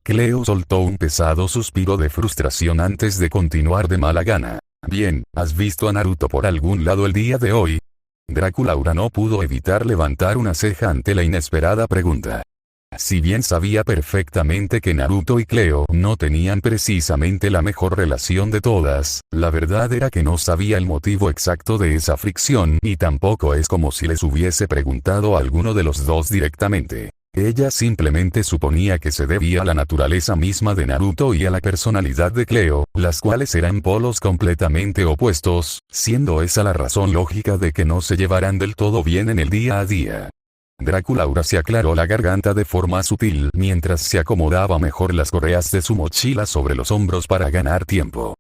Cleo soltó un pesado suspiro de frustración antes de continuar de mala gana. «Bien, ¿has visto a Naruto por algún lado el día de hoy?» Draculaura no pudo evitar levantar una ceja ante la inesperada pregunta. Si bien sabía perfectamente que Naruto y Cleo no tenían precisamente la mejor relación de todas, la verdad era que no sabía el motivo exacto de esa fricción y tampoco es como si les hubiese preguntado a alguno de los dos directamente. Ella simplemente suponía que se debía a la naturaleza misma de Naruto y a la personalidad de Cleo, las cuales eran polos completamente opuestos, siendo esa la razón lógica de que no se llevaran del todo bien en el día a día. Draculaura se aclaró la garganta de forma sutil mientras se acomodaba mejor las correas de su mochila sobre los hombros para ganar tiempo.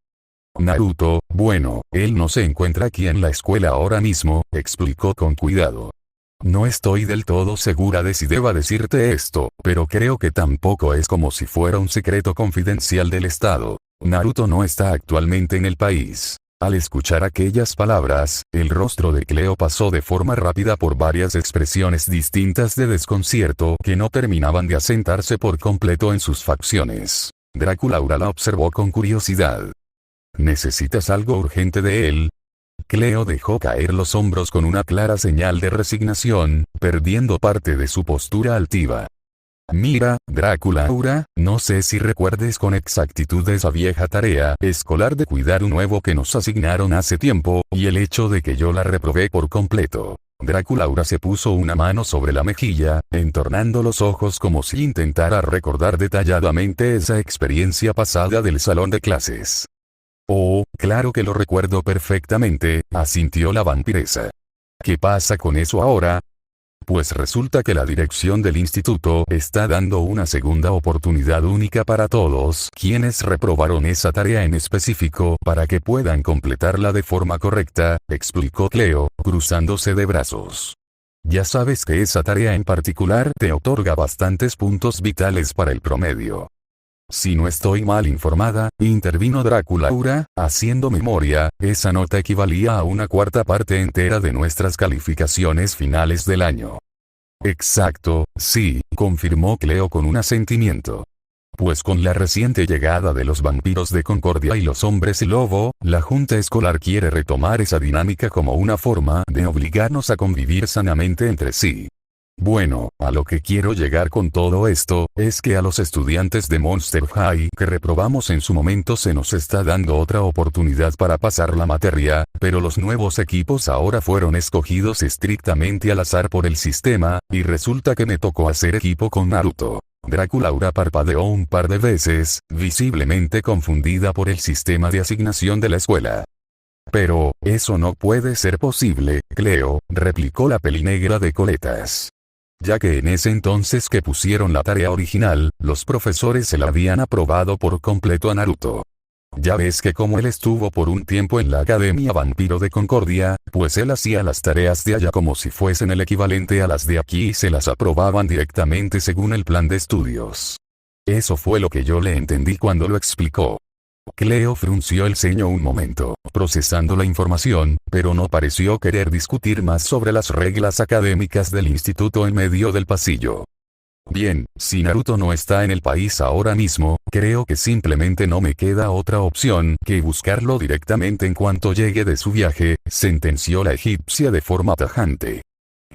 «Naruto, bueno, él no se encuentra aquí en la escuela ahora mismo», explicó con cuidado. «No estoy del todo segura de si deba decirte esto, pero creo que tampoco es como si fuera un secreto confidencial del Estado. Naruto no está actualmente en el país». Al escuchar aquellas palabras, el rostro de Cleo pasó de forma rápida por varias expresiones distintas de desconcierto que no terminaban de asentarse por completo en sus facciones. Draculaura la observó con curiosidad. «¿Necesitas algo urgente de él?» Cleo dejó caer los hombros con una clara señal de resignación, perdiendo parte de su postura altiva. «Mira, Draculaura, no sé si recuerdes con exactitud esa vieja tarea escolar de cuidar un nuevo que nos asignaron hace tiempo, y el hecho de que yo la reprobé por completo». Draculaura se puso una mano sobre la mejilla, entornando los ojos como si intentara recordar detalladamente esa experiencia pasada del salón de clases. «Oh, claro que lo recuerdo perfectamente», asintió la vampiresa. «¿Qué pasa con eso ahora?» Pues resulta que la dirección del instituto está dando una segunda oportunidad única para todos quienes reprobaron esa tarea en específico para que puedan completarla de forma correcta, explicó Cleo, cruzándose de brazos. Ya sabes que esa tarea en particular te otorga bastantes puntos vitales para el promedio. Si no estoy mal informada, intervino Draculaura, haciendo memoria, esa nota equivalía a una cuarta parte entera de nuestras calificaciones finales del año. Exacto, sí, confirmó Cleo con un asentimiento. Pues con la reciente llegada de los vampiros de Concordia y los hombres lobo, la junta escolar quiere retomar esa dinámica como una forma de obligarnos a convivir sanamente entre sí. Bueno, a lo que quiero llegar con todo esto, es que a los estudiantes de Monster High que reprobamos en su momento se nos está dando otra oportunidad para pasar la materia, pero los nuevos equipos ahora fueron escogidos estrictamente al azar por el sistema, y resulta que me tocó hacer equipo con Naruto. Draculaura parpadeó un par de veces, visiblemente confundida por el sistema de asignación de la escuela. Pero, eso no puede ser posible, Cleo, replicó la pelinegra de coletas. Ya que en ese entonces que pusieron la tarea original, los profesores se la habían aprobado por completo a Naruto. Ya ves que como él estuvo por un tiempo en la Academia Vampiro de Concordia, pues él hacía las tareas de allá como si fuesen el equivalente a las de aquí y se las aprobaban directamente según el plan de estudios. Eso fue lo que yo le entendí cuando lo explicó. Cleo frunció el ceño un momento, procesando la información, pero no pareció querer discutir más sobre las reglas académicas del instituto en medio del pasillo. Bien, si Naruto no está en el país ahora mismo, creo que simplemente no me queda otra opción que buscarlo directamente en cuanto llegue de su viaje, sentenció la egipcia de forma tajante.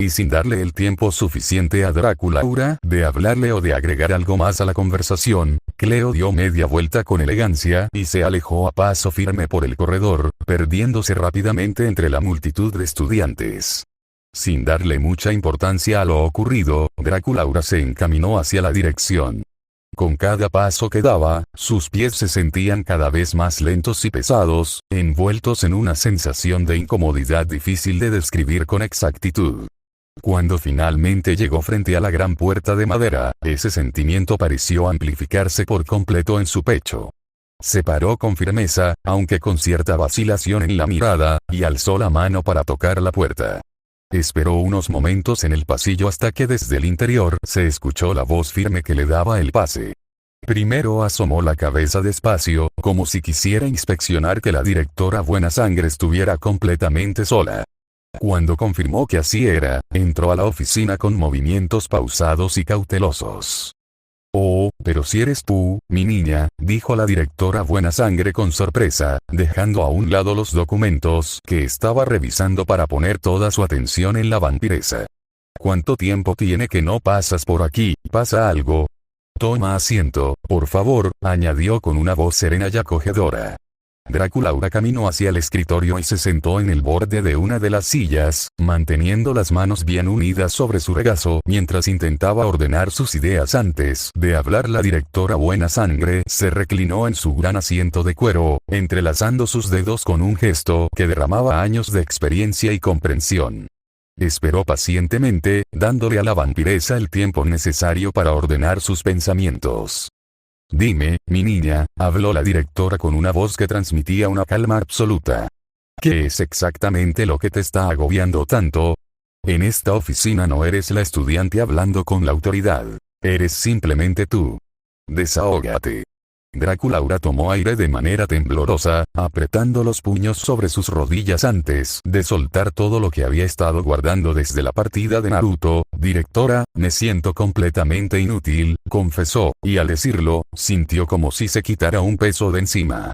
Y sin darle el tiempo suficiente a Draculaura de hablarle o de agregar algo más a la conversación, Cleo dio media vuelta con elegancia y se alejó a paso firme por el corredor, perdiéndose rápidamente entre la multitud de estudiantes. Sin darle mucha importancia a lo ocurrido, Draculaura se encaminó hacia la dirección. Con cada paso que daba, sus pies se sentían cada vez más lentos y pesados, envueltos en una sensación de incomodidad difícil de describir con exactitud. Cuando finalmente llegó frente a la gran puerta de madera, ese sentimiento pareció amplificarse por completo en su pecho. Se paró con firmeza, aunque con cierta vacilación en la mirada, y alzó la mano para tocar la puerta. Esperó unos momentos en el pasillo hasta que desde el interior se escuchó la voz firme que le daba el pase. Primero asomó la cabeza despacio, como si quisiera inspeccionar que la directora Buena Sangre estuviera completamente sola. Cuando confirmó que así era, entró a la oficina con movimientos pausados y cautelosos. Oh, pero si eres tú, mi niña, dijo la directora Buena Sangre con sorpresa, dejando a un lado los documentos que estaba revisando para poner toda su atención en la vampiresa. ¿Cuánto tiempo tiene que no pasas por aquí? ¿Pasa algo? Toma asiento, por favor, añadió con una voz serena y acogedora. Draculaura caminó hacia el escritorio y se sentó en el borde de una de las sillas, manteniendo las manos bien unidas sobre su regazo mientras intentaba ordenar sus ideas antes de hablar. La directora Buena Sangre se reclinó en su gran asiento de cuero, entrelazando sus dedos con un gesto que derramaba años de experiencia y comprensión. Esperó pacientemente, dándole a la vampiresa el tiempo necesario para ordenar sus pensamientos. Dime, mi niña, habló la directora con una voz que transmitía una calma absoluta. ¿Qué es exactamente lo que te está agobiando tanto? En esta oficina no eres la estudiante hablando con la autoridad. Eres simplemente tú. Desahógate. Draculaura tomó aire de manera temblorosa, apretando los puños sobre sus rodillas antes de soltar todo lo que había estado guardando desde la partida de Naruto. Directora, me siento completamente inútil, confesó, y al decirlo, sintió como si se quitara un peso de encima.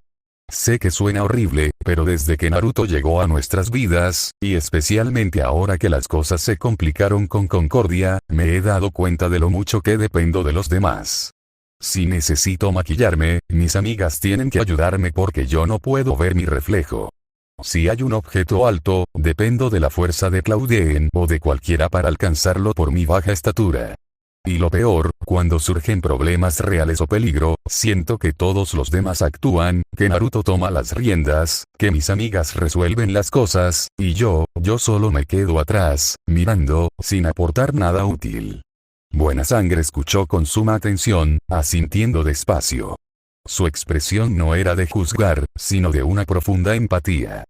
Sé que suena horrible, pero desde que Naruto llegó a nuestras vidas, y especialmente ahora que las cosas se complicaron con Concordia, me he dado cuenta de lo mucho que dependo de los demás. Si necesito maquillarme, mis amigas tienen que ayudarme porque yo no puedo ver mi reflejo. Si hay un objeto alto, dependo de la fuerza de Claudine o de cualquiera para alcanzarlo por mi baja estatura. Y lo peor, cuando surgen problemas reales o peligro, siento que todos los demás actúan, que Naruto toma las riendas, que mis amigas resuelven las cosas, y yo solo me quedo atrás, mirando, sin aportar nada útil. Buena Sangre escuchó con suma atención, asintiendo despacio. Su expresión no era de juzgar, sino de una profunda empatía.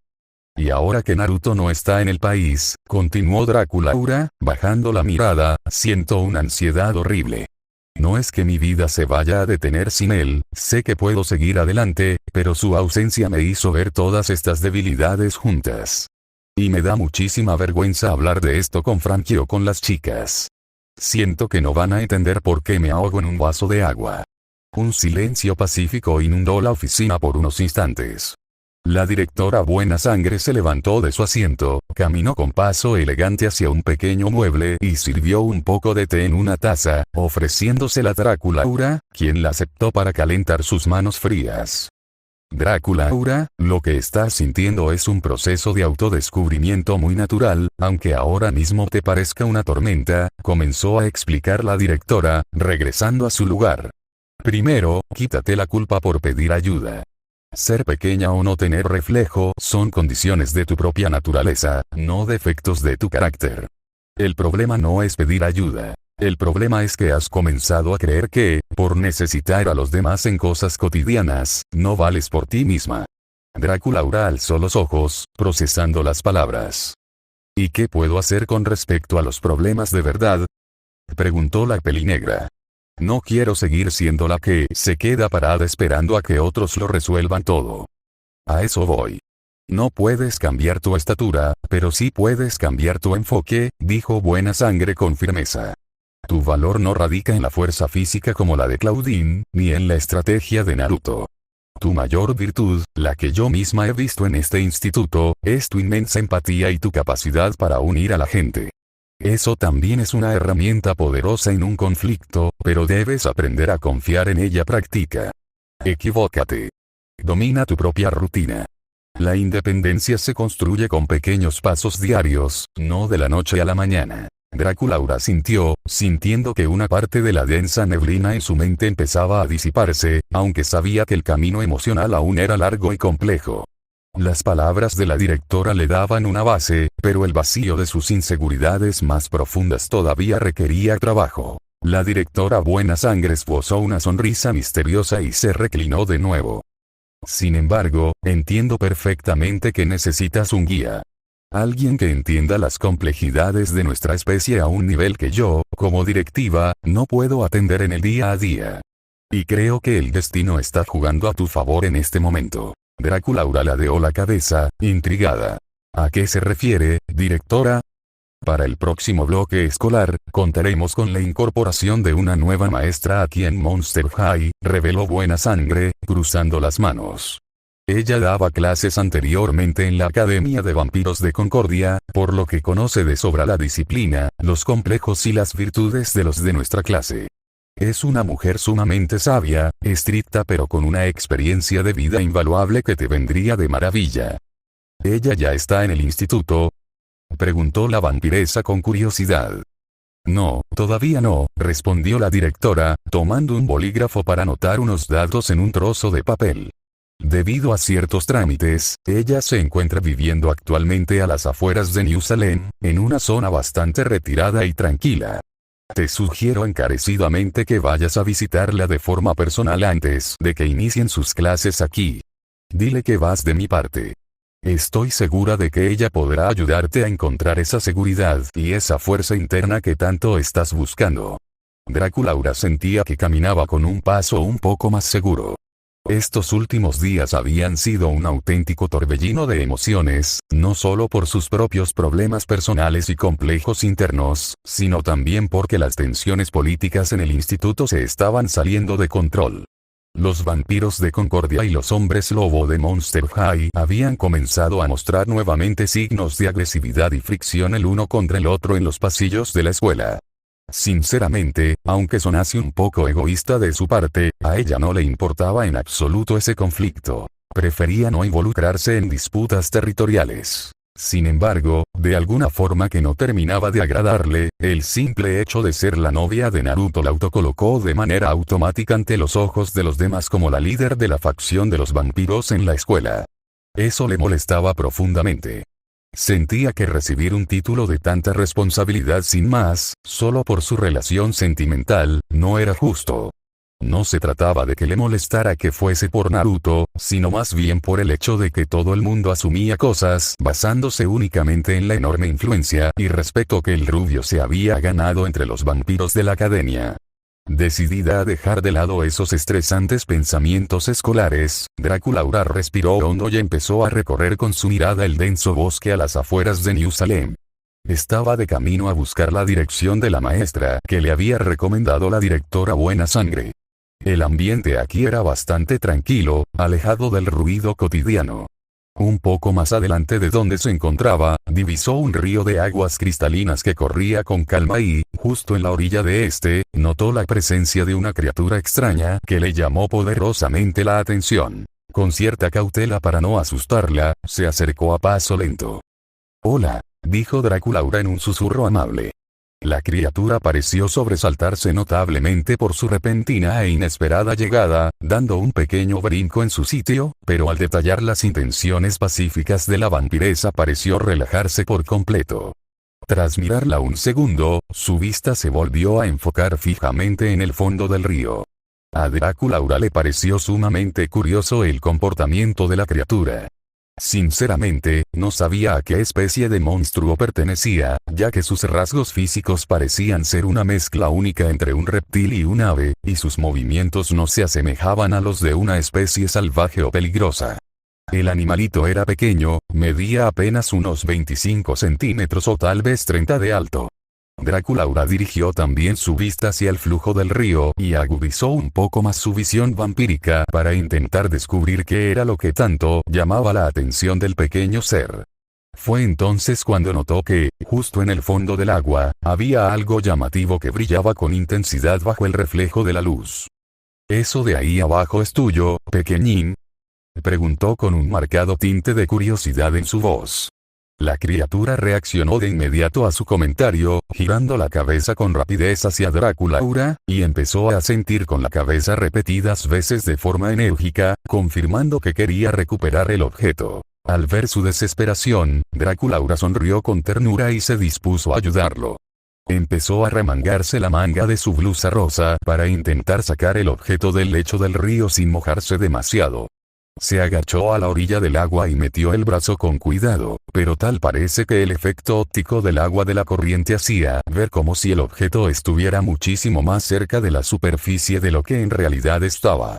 Y ahora que Naruto no está en el país, continuó Draculaura, bajando la mirada, siento una ansiedad horrible. No es que mi vida se vaya a detener sin él, sé que puedo seguir adelante, pero su ausencia me hizo ver todas estas debilidades juntas. Y me da muchísima vergüenza hablar de esto con Frankie o con las chicas. Siento que no van a entender por qué me ahogo en un vaso de agua. Un silencio pacífico inundó la oficina por unos instantes. La directora Buena Sangre se levantó de su asiento, caminó con paso elegante hacia un pequeño mueble y sirvió un poco de té en una taza, ofreciéndosela a Draculaura, quien la aceptó para calentar sus manos frías. Draculaura, lo que estás sintiendo es un proceso de autodescubrimiento muy natural, aunque ahora mismo te parezca una tormenta, comenzó a explicar la directora, regresando a su lugar. Primero, quítate la culpa por pedir ayuda. Ser pequeña o no tener reflejo son condiciones de tu propia naturaleza, no defectos de tu carácter. El problema no es pedir ayuda. El problema es que has comenzado a creer que, por necesitar a los demás en cosas cotidianas, no vales por ti misma. Draculaura alzó los ojos, procesando las palabras. ¿Y qué puedo hacer con respecto a los problemas de verdad?, preguntó la pelinegra. No quiero seguir siendo la que se queda parada esperando a que otros lo resuelvan todo. A eso voy. No puedes cambiar tu estatura, pero sí puedes cambiar tu enfoque, dijo Buena Sangre con firmeza. Tu valor no radica en la fuerza física como la de Claudine, ni en la estrategia de Naruto. Tu mayor virtud, la que yo misma he visto en este instituto, es tu inmensa empatía y tu capacidad para unir a la gente. Eso también es una herramienta poderosa en un conflicto, pero debes aprender a confiar en ella. Practica. Equivócate. Domina tu propia rutina. La independencia se construye con pequeños pasos diarios, no de la noche a la mañana. Draculaura sintiendo que una parte de la densa neblina en su mente empezaba a disiparse, aunque sabía que el camino emocional aún era largo y complejo. Las palabras de la directora le daban una base, pero el vacío de sus inseguridades más profundas todavía requería trabajo. La directora Buena Sangre esbozó una sonrisa misteriosa y se reclinó de nuevo. Sin embargo, entiendo perfectamente que necesitas un guía. Alguien que entienda las complejidades de nuestra especie a un nivel que yo, como directiva, no puedo atender en el día a día. Y creo que el destino está jugando a tu favor en este momento. Draculaura ladeó la cabeza, intrigada. ¿A qué se refiere, directora? Para el próximo bloque escolar, contaremos con la incorporación de una nueva maestra aquí en Monster High, reveló Buena Sangre, cruzando las manos. Ella daba clases anteriormente en la Academia de Vampiros de Concordia, por lo que conoce de sobra la disciplina, los complejos y las virtudes de los de nuestra clase. Es una mujer sumamente sabia, estricta pero con una experiencia de vida invaluable que te vendría de maravilla. ¿Ella ya está en el instituto?, preguntó la vampiresa con curiosidad. No, todavía no, respondió la directora, tomando un bolígrafo para anotar unos datos en un trozo de papel. Debido a ciertos trámites, ella se encuentra viviendo actualmente a las afueras de New Salem, en una zona bastante retirada y tranquila. Te sugiero encarecidamente que vayas a visitarla de forma personal antes de que inicien sus clases aquí. Dile que vas de mi parte. Estoy segura de que ella podrá ayudarte a encontrar esa seguridad y esa fuerza interna que tanto estás buscando. Draculaura sentía que caminaba con un paso un poco más seguro. Estos últimos días habían sido un auténtico torbellino de emociones, no solo por sus propios problemas personales y complejos internos, sino también porque las tensiones políticas en el instituto se estaban saliendo de control. Los vampiros de Concordia y los hombres lobo de Monster High habían comenzado a mostrar nuevamente signos de agresividad y fricción el uno contra el otro en los pasillos de la escuela. Sinceramente, aunque sonase un poco egoísta de su parte, a ella no le importaba en absoluto ese conflicto. Prefería no involucrarse en disputas territoriales. Sin embargo, de alguna forma que no terminaba de agradarle, el simple hecho de ser la novia de Naruto la autocolocó de manera automática ante los ojos de los demás como la líder de la facción de los vampiros en la escuela. Eso le molestaba profundamente. Sentía que recibir un título de tanta responsabilidad sin más, solo por su relación sentimental, no era justo. No se trataba de que le molestara que fuese por Naruto, sino más bien por el hecho de que todo el mundo asumía cosas basándose únicamente en la enorme influencia y respeto que el rubio se había ganado entre los vampiros de la academia. Decidida a dejar de lado esos estresantes pensamientos escolares, Draculaura respiró hondo y empezó a recorrer con su mirada el denso bosque a las afueras de New Salem. Estaba de camino a buscar la dirección de la maestra que le había recomendado la directora Buena Sangre. El ambiente aquí era bastante tranquilo, alejado del ruido cotidiano. Un poco más adelante de donde se encontraba, divisó un río de aguas cristalinas que corría con calma y, justo en la orilla de este, notó la presencia de una criatura extraña que le llamó poderosamente la atención. Con cierta cautela para no asustarla, se acercó a paso lento. «Hola», dijo Draculaura en un susurro amable. La criatura pareció sobresaltarse notablemente por su repentina e inesperada llegada, dando un pequeño brinco en su sitio, pero al detallar las intenciones pacíficas de la vampiresa pareció relajarse por completo. Tras mirarla un segundo, su vista se volvió a enfocar fijamente en el fondo del río. A Draculaura le pareció sumamente curioso el comportamiento de la criatura. Sinceramente, no sabía a qué especie de monstruo pertenecía, ya que sus rasgos físicos parecían ser una mezcla única entre un reptil y un ave, y sus movimientos no se asemejaban a los de una especie salvaje o peligrosa. El animalito era pequeño, medía apenas unos 25 centímetros o tal vez 30 de alto. Draculaura dirigió también su vista hacia el flujo del río y agudizó un poco más su visión vampírica para intentar descubrir qué era lo que tanto llamaba la atención del pequeño ser. Fue entonces cuando notó que, justo en el fondo del agua, había algo llamativo que brillaba con intensidad bajo el reflejo de la luz. «¿Eso de ahí abajo es tuyo, pequeñín?», preguntó con un marcado tinte de curiosidad en su voz. La criatura reaccionó de inmediato a su comentario, girando la cabeza con rapidez hacia Draculaura, y empezó a asentir con la cabeza repetidas veces de forma enérgica, confirmando que quería recuperar el objeto. Al ver su desesperación, Draculaura sonrió con ternura y se dispuso a ayudarlo. Empezó a remangarse la manga de su blusa rosa para intentar sacar el objeto del lecho del río sin mojarse demasiado. Se agachó a la orilla del agua y metió el brazo con cuidado, pero tal parece que el efecto óptico del agua de la corriente hacía ver como si el objeto estuviera muchísimo más cerca de la superficie de lo que en realidad estaba.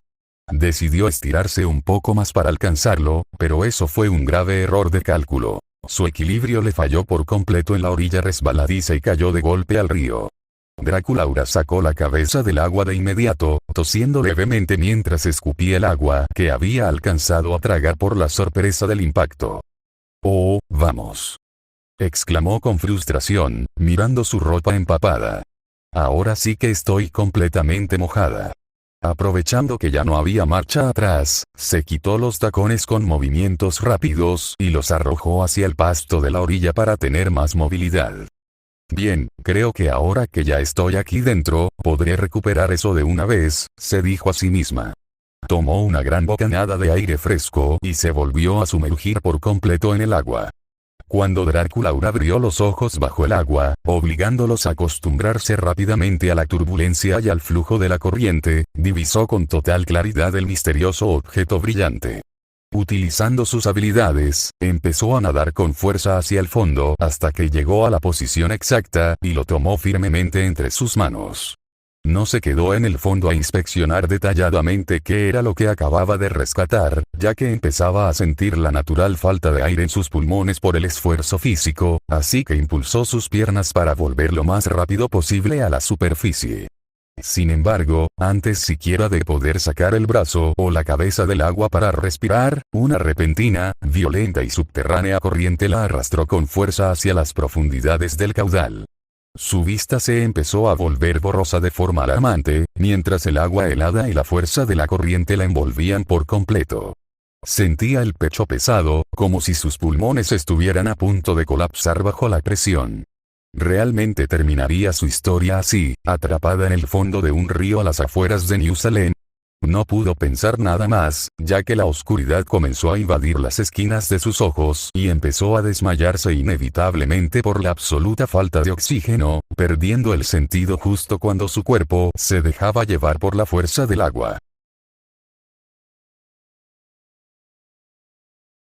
Decidió estirarse un poco más para alcanzarlo, pero eso fue un grave error de cálculo. Su equilibrio le falló por completo en la orilla resbaladiza y cayó de golpe al río. Draculaura sacó la cabeza del agua de inmediato, tosiendo levemente mientras escupía el agua que había alcanzado a tragar por la sorpresa del impacto. «Oh, vamos», exclamó con frustración, mirando su ropa empapada. «Ahora sí que estoy completamente mojada». Aprovechando que ya no había marcha atrás, se quitó los tacones con movimientos rápidos y los arrojó hacia el pasto de la orilla para tener más movilidad. «Bien, creo que ahora que ya estoy aquí dentro, podré recuperar eso de una vez», se dijo a sí misma. Tomó una gran bocanada de aire fresco y se volvió a sumergir por completo en el agua. Cuando Draculaura abrió los ojos bajo el agua, obligándolos a acostumbrarse rápidamente a la turbulencia y al flujo de la corriente, divisó con total claridad el misterioso objeto brillante. Utilizando sus habilidades, empezó a nadar con fuerza hacia el fondo hasta que llegó a la posición exacta y lo tomó firmemente entre sus manos. No se quedó en el fondo a inspeccionar detalladamente qué era lo que acababa de rescatar, ya que empezaba a sentir la natural falta de aire en sus pulmones por el esfuerzo físico, así que impulsó sus piernas para volver lo más rápido posible a la superficie. Sin embargo, antes siquiera de poder sacar el brazo o la cabeza del agua para respirar, una repentina, violenta y subterránea corriente la arrastró con fuerza hacia las profundidades del caudal. Su vista se empezó a volver borrosa de forma alarmante, mientras el agua helada y la fuerza de la corriente la envolvían por completo. Sentía el pecho pesado, como si sus pulmones estuvieran a punto de colapsar bajo la presión. ¿Realmente terminaría su historia así, atrapada en el fondo de un río a las afueras de New Salem? No pudo pensar nada más, ya que la oscuridad comenzó a invadir las esquinas de sus ojos y empezó a desmayarse inevitablemente por la absoluta falta de oxígeno, perdiendo el sentido justo cuando su cuerpo se dejaba llevar por la fuerza del agua.